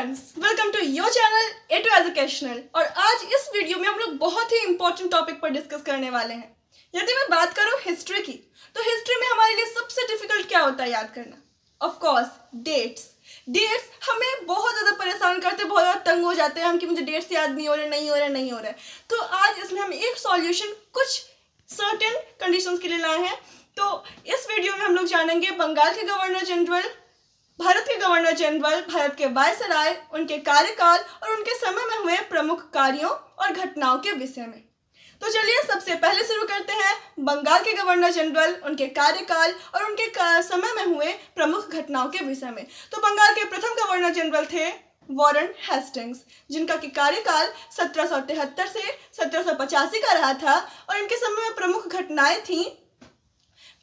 Friends, welcome to your channel A to educational. और आज इस वीडियो में हम लोग बहुत ही इंपॉर्टेंट टॉपिक पर डिस्कस करने वाले हैं। यदि मैं बात करूं हिस्ट्री की, तो हिस्ट्री में हमारे लिए सबसे डिफिकल्ट क्या होता है याद करना? Of course dates. डेट्स हमें बहुत ज़्यादा परेशान करते हैं, बहुत ज़्यादा तंग हो जाते हैं हम कि मुझे डेट्स याद नहीं हो रहे। तो आज इसमें हम एक सॉल्यूशन कुछ सर्टेन कंडीशंस के लिए लाए हैं। तो इस वीडियो में हम लोग जानेंगे बंगाल के गवर्नर जनरल, भारत के गवर्नर जनरल, भारत के वायसराय, उनके कार्यकाल और उनके समय में हुए प्रमुख कार्यों और घटनाओं के विषय में। तो चलिए सबसे पहले शुरू करते हैं बंगाल के गवर्नर जनरल, उनके कार्यकाल और उनके समय में हुए प्रमुख घटनाओं के विषय में। तो बंगाल के प्रथम गवर्नर जनरल थे वॉरेन हेस्टिंग्स, जिनका कि कार्यकाल 1773 से 1785 का रहा था और इनके समय में प्रमुख घटनाएं थी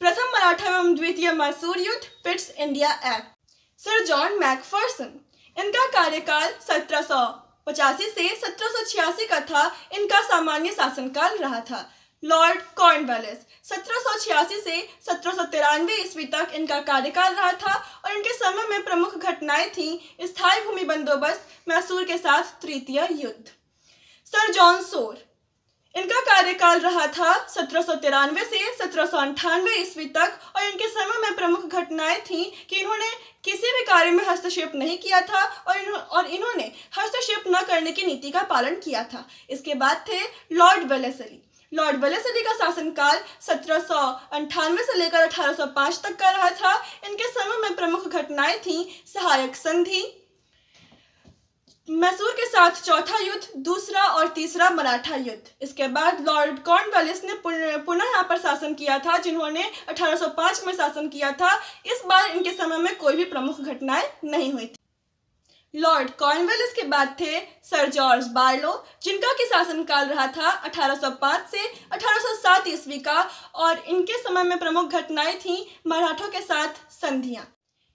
प्रथम मराठा एवं द्वितीय मैसूर युद्ध, Pitt's India act. Sir John Macpherson, इनका कार्यकाल 1785 से 1786 का था। इनका सामान्य शासनकाल रहा था। लॉर्ड कॉर्नवालिस, 1786 से 1793 ईस्वी तक इनका कार्यकाल रहा था और इनके समय में प्रमुख घटनाएं थी स्थायी भूमि बंदोबस्त, मैसूर के साथ तृतीय युद्ध। सर जॉन सोर, इनका कार्यकाल रहा था 1793 से 1798 ईस्वी तक और इनके समय में प्रमुख घटनाएं थी कि इन्होंने किसी भी कार्य में हस्तक्षेप नहीं किया था और इन्होंने हस्तक्षेप न करने की नीति का पालन किया था। इसके बाद थे लॉर्ड वेलेस्ली। लॉर्ड वेलेस्ली का शासनकाल 1798 से लेकर 1805 तक का रहा था। इनके समय में प्रमुख घटनाएं थी सहायक संधि, मैसूर के साथ चौथा युद्ध, दूसरा और तीसरा मराठा युद्ध। इसके बाद लॉर्ड कॉर्नवालिस ने पुनः यहाँ पर शासन किया था, जिन्होंने 1805 में शासन किया था। इस बार इनके समय में कोई भी प्रमुख घटनाएं नहीं हुई थी। लॉर्ड कॉर्नवालिस के बाद थे सर जॉर्ज बार्लो, जिनका कि शासनकाल रहा था 1805 से 1807 ईस्वी का और इनके समय में प्रमुख घटनाएं थी मराठों के साथ संधियां।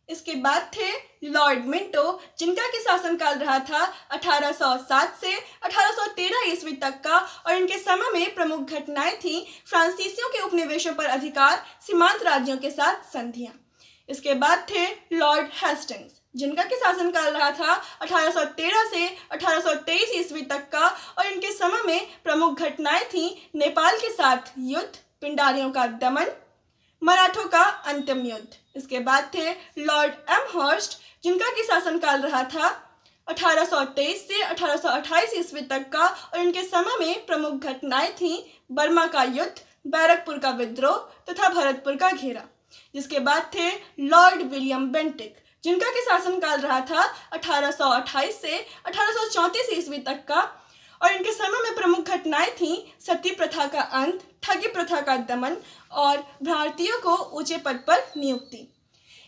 इसके बाद थे लॉर्ड मिंटो, जिनका कि शासनकाल रहा था 1807 से 1813 ईस्वी तक का और इनके समय में प्रमुख घटनाएं थी फ्रांसीसियों के उपनिवेशों पर अधिकार, सीमांत राज्यों के साथ संधियां। इसके बाद थे लॉर्ड हेस्टिंग्स, जिनका कि शासनकाल रहा था 1813 से 1823 ईस्वी तक का और इनके समय में प्रमुख घटनाएं थी नेपाल के साथ युद्ध, पिंडारियों का दमन, मराठों का अंतिम युद्ध। इसके बाद थे लॉर्ड एमहर्स्ट, जिनका कि शासनकाल रहा था 1823 से 1828 ईस्वी तक का और इनके समय में प्रमुख घटनाएं थी बर्मा का युद्ध, बैरकपुर का विद्रोह तथा भरतपुर का घेरा। जिसके बाद थे लॉर्ड विलियम बेंटिक, जिनका कि शासनकाल रहा था 1828 से 1834 ईस्वी तक का और इनके समय में प्रमुख घटनाएं थी सती प्रथा का अंत, ठगी प्रथा का दमन और भारतीयों को ऊंचे पद पर नियुक्ति।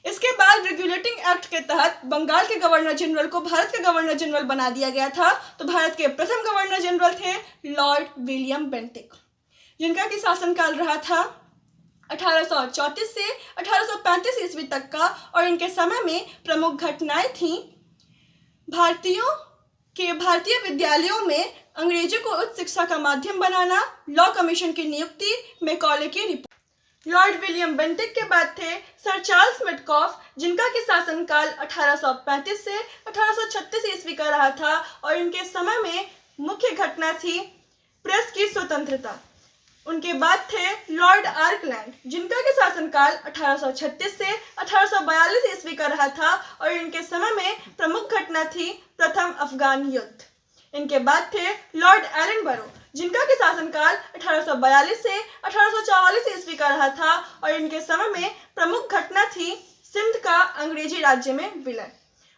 इसके बाद रेगुलेटिंग एक्ट के तहत बंगाल के गवर्नर जनरल को भारत के गवर्नर जनरल बना दिया गया था। तो भारत के प्रथम गवर्नर जनरल थे लॉर्ड विलियम बेंटिक, जिनका कि शासनकाल रहा था 1834 से 1835 ईस्वी तक का और इनके समय में प्रमुख घटनाएं थी भारतीय विद्यालयों में अंग्रेजी को उच्च शिक्षा का माध्यम बनाना, लॉ कमीशन की नियुक्ति, मैकॉले की रिपोर्ट। लॉर्ड विलियम बेंटिक के बाद थे सर चार्ल्स मेटकॉफ, जिनका कि शासनकाल 1835 से 1836 ईस्वी का रहा था और इनके समय में मुख्य घटना थी प्रेस की स्वतंत्रता। उनके बाद थे लॉर्ड आर्कलैंड, जिनका कि शासनकाल 1836 से 1842 ईस्वी का रहा था और इनके समय में प्रमुख घटना थी प्रथम अफगान युद्ध। इनके बाद थे लॉर्ड एलनबरो, जिनका कि शासनकाल 1842 से 1844 ईस्वी का रहा था और इनके समय में प्रमुख घटना थी सिंध का अंग्रेजी राज्य में विलय।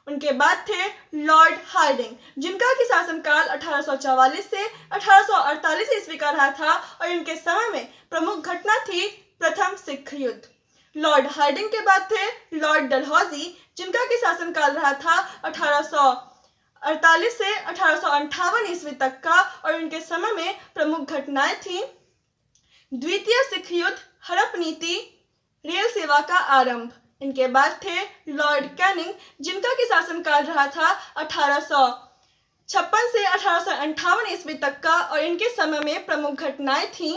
उनके बाद थे लॉर्ड हार्डिंग, जिनका कि शासनकाल 1844 से 1848 ईस्वी का रहा था और इनके समय में प्रमुख घटना थी प्रथम सिख युद्ध। लॉर्ड हार्डिंग के बाद थे लॉर्ड डलहौजी, जिनका कि शासनकाल रहा था 1848 से 1858 ईस्वी तक का और इनके समय में प्रमुख घटनाएं थी द्वितीय सिख युद्ध, हड़प नीति, रेल सेवा का आरंभ। इनके बाद थे लॉर्ड कैनिंग, जिनका कि शासनकाल रहा था 1856 से 1858 ईस्वी तक का और इनके समय में प्रमुख घटनाएं थी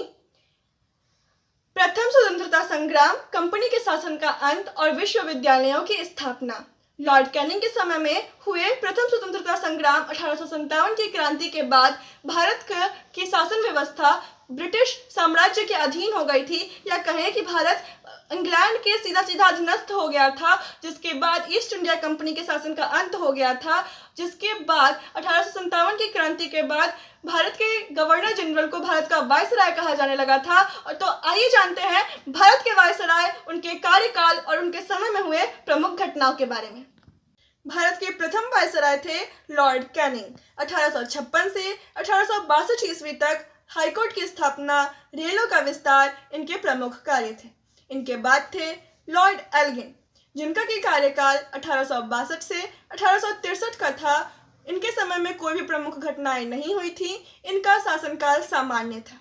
प्रथम स्वतंत्रता संग्राम, कंपनी के शासन का अंत और विश्वविद्यालयों की स्थापना। लॉर्ड कैनिंग के समय में हुए प्रथम स्वतंत्रता संग्राम 1857 की क्रांति के बाद भारत की शासन व्यवस्था ब्रिटिश साम्राज्य के अधीन हो गई थी, या कहें कि भारत इंग्लैंड के सीधा सीधा अधीनस्थ हो गया था, जिसके बाद ईस्ट इंडिया कंपनी के शासन का अंत हो गया था। जिसके बाद 1857 की क्रांति के बाद भारत के गवर्नर जनरल को भारत का वायसराय कहा जाने लगा था। और तो आइए जानते हैं भारत के वायसराय, उनके कार्यकाल और उनके समय में हुए प्रमुख घटनाओं के बारे में। भारत के प्रथम वायसराय थे लॉर्ड कैनिंग। 1856 से 1862 ईस्वी तक हाईकोर्ट की स्थापना, रेलों का विस्तार इनके प्रमुख कार्य थे। इनके बाद थे लॉर्ड एल्गिन, जिनका की कार्यकाल 1862 से 1863 का था। इनके समय में कोई भी प्रमुख घटनाएं नहीं हुई थी, इनका शासनकाल सामान्य था।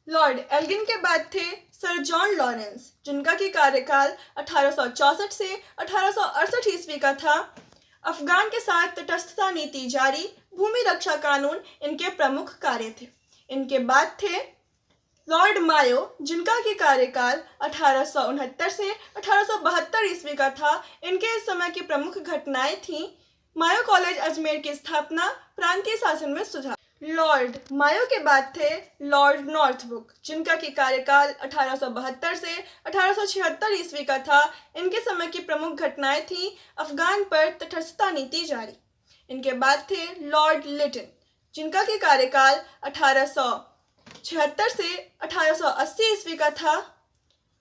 लॉर्ड एल्गिन के बाद थे सर जॉन लॉरेंस, जिनका की कार्यकाल 1864 से 1868 ईस्वी का था। अफगान के साथ तटस्थता नीति जारी, भूमि रक्षा कानून इनके प्रमुख कार्य थे। इनके बाद थे लॉर्ड मायो, जिनका की कार्यकाल 1869 से 1872 ईस्वी का था। इनके समय की प्रमुख घटनाएं थीं मायो कॉलेज अजमेर की स्थापना, प्रांतीय शासन में सुधार। लॉर्ड मायो के बाद थे लॉर्ड नॉर्थब्रुक, जिनका की कार्यकाल 1872 से 1876 ईस्वी का था। इनके समय की प्रमुख घटनाएं थीं अफगान पर तटस्थता नीति जारी। इनके बाद थे लॉर्ड लिटन, जिनका की कार्यकाल 1876 से 1880 ईस्वी का था।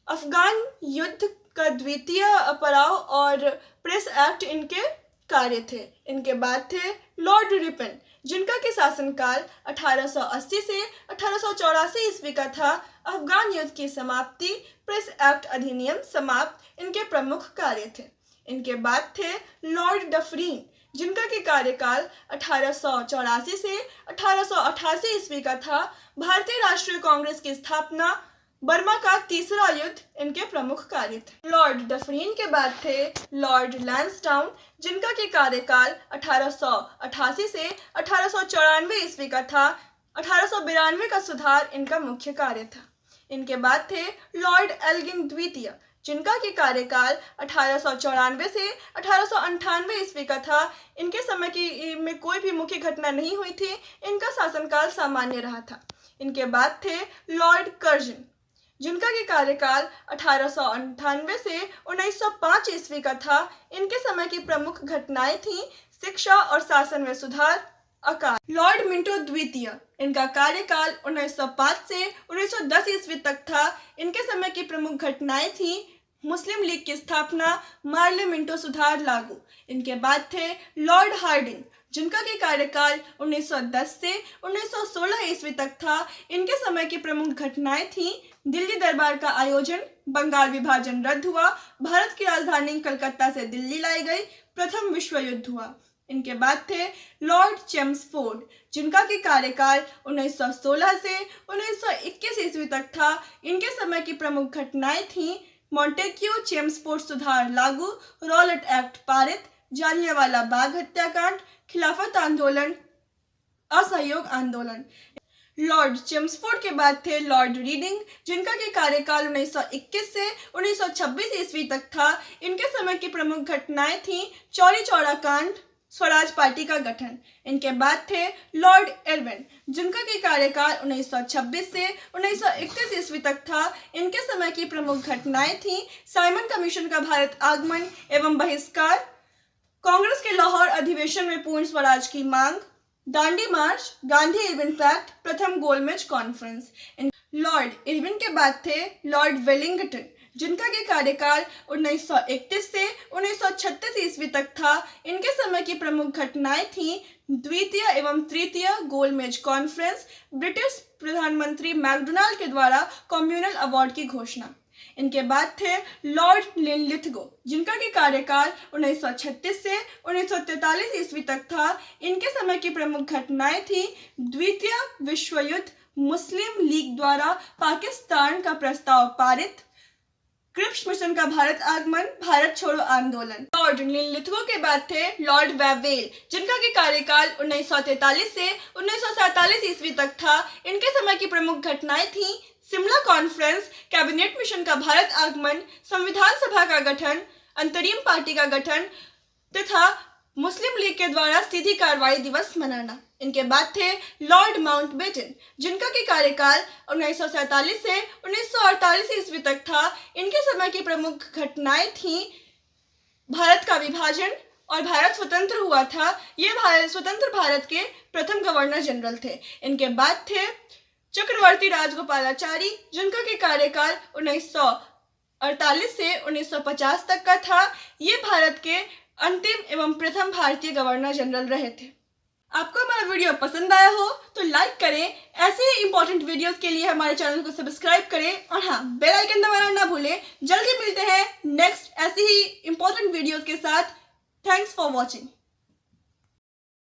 अफगान युद्ध का द्वितीय पड़ाव और प्रेस एक्ट इनके कार्य थे। इनके बाद थे लॉर्ड रिपन, जिनका के शासनकाल 1880 से 1884 ईस्वी का था। अफगान युद्ध की समाप्ति, प्रेस एक्ट अधिनियम समाप्त इनके प्रमुख कार्य थे। इनके बाद थे लॉर्ड डफरीन, जिनका के कार्यकाल 1884 से 1888 ईस्वी का था। भारतीय राष्ट्रीय कांग्रेस की स्थापना, बर्मा का तीसरा युद्ध इनके प्रमुख कार्य थे। लॉर्ड डफरीन के बाद थे लॉर्ड लैंसडाउन, जिनका के कार्यकाल 1888 से 1894 ईस्वी का था। 1892 का सुधार इनका मुख्य कार्य था। इनके बाद थे लॉर्ड एल्गिन द्वितीय, जिनका के कार्यकाल 1894 से 1898 ईस्वी का था। इनके समय की में कोई भी मुख्य घटना नहीं हुई थी, इनका शासनकाल सामान्य रहा था। इनके बाद थे लॉर्ड कर्जन, जिनका की कार्यकाल 1898 से 1905 ईस्वी का था। इनके समय की प्रमुख घटनाएं थीं शिक्षा और शासन में सुधार, अकाल। लॉर्ड मिंटो द्वितीय, इनका कार्यकाल 1905 से 1910 ईस्वी तक था। इनके समय की प्रमुख घटनाएं थीं मुस्लिम लीग की स्थापना, मार्ले मिंटो सुधार लागू। इनके बाद थे लॉर्ड हार्डिंग, जिनका की कार्यकाल 1910 से 1916 ईस्वी तक था। इनके समय की प्रमुख घटनाएं थीं दिल्ली दरबार का आयोजन, बंगाल विभाजन रद्द हुआ, भारत की राजधानी कलकत्ता से दिल्ली लाई गई, प्रथम विश्व युद्ध हुआ। इनके बाद थे लॉर्ड चेम्सफोर्ड, जिनका की कार्यकाल 1916 से 1921 ईस्वी तक था। इनके समय की प्रमुख घटनाएं थीं मॉन्टेक्यू चेम्सफोर्ड सुधार लागू, रॉलेट एक्ट पारित, जालियांवाला बाग हत्याकांड, खिलाफत आंदोलन, असहयोग आंदोलन। लॉर्ड चेम्सफोर्ड के बाद थे लॉर्ड रीडिंग, जिनका के कार्यकाल 1921 से 1926 ईस्वी तक था। इनके समय की प्रमुख घटनाएं थीं चौरी चौरा कांड, स्वराज पार्टी का गठन। इनके बाद थे लॉर्ड एरविन, जिनका की कार्यकाल 1926 से 1931 ईस्वी तक था। इनके समय की प्रमुख घटनाएं थीं साइमन कमीशन का भारत आगमन एवं बहिष्कार, कांग्रेस के लाहौर अधिवेशन में पूर्ण स्वराज की मांग, दांडी मार्च, गांधी इरविन पैक्ट, प्रथम गोलमेज कॉन्फ्रेंस। लॉर्ड इरविन के बाद थे लॉर्ड वेलिंगटन, जिनका के कार्यकाल 1931 से 1936 ईस्वी तक था। इनके समय की प्रमुख घटनाएं थीं द्वितीय एवं तृतीय गोलमेज कॉन्फ्रेंस, ब्रिटिश प्रधानमंत्री मैकडोनाल्ड के द्वारा कम्युनल अवार्ड की घोषणा। इनके बाद थे लॉर्ड लिनलिथगो, जिनका की कार्यकाल 1936 से 1943 ईस्वी तक था। इनके समय की प्रमुख घटनाएं थी द्वितीय विश्व युद्ध, मुस्लिम लीग द्वारा पाकिस्तान का प्रस्ताव पारित, क्रिप्स मिशन का भारत आगमन, भारत छोड़ो आंदोलन। लॉर्ड लिनलिथगो के बाद थे लॉर्ड वेवेल, जिनका की कार्यकाल 1943 से 1947 ईस्वी तक था। इनके समय की प्रमुख घटनाएं थी शिमला कॉन्फ्रेंस, कैबिनेट मिशन का भारत आगमन, संविधान सभा का गठन, अंतरिम पार्टी का गठन तथा मुस्लिम लीग के द्वारा सीधी कार्रवाई दिवस मनाना। इनके बाद थे लॉर्ड माउंटबेटन, जिनका की कार्यकाल 1947 से 1948 ईस्वी तक था। इनके समय की प्रमुख घटनाएं थीं भारत का विभाजन और भारत स्वतंत्र हुआ था। ये स्वतंत्र भारत के प्रथम गवर्नर जनरल थे। इनके बाद थे चक्रवर्ती राजगोपालाचारी, जिनका की कार्यकाल 1948 से 1950 तक का था। ये भारत के अंतिम एवं प्रथम भारतीय गवर्नर जनरल रहे थे। आपको हमारा वीडियो पसंद आया हो तो लाइक करें। ऐसे ही इंपॉर्टेंट वीडियोस के लिए हमारे चैनल को सब्सक्राइब करें और हाँ, बेल आइकन दबाना ना भूलें। जल्दी मिलते हैं नेक्स्ट ऐसे ही इंपॉर्टेंट वीडियोस के साथ। Thanks for watching.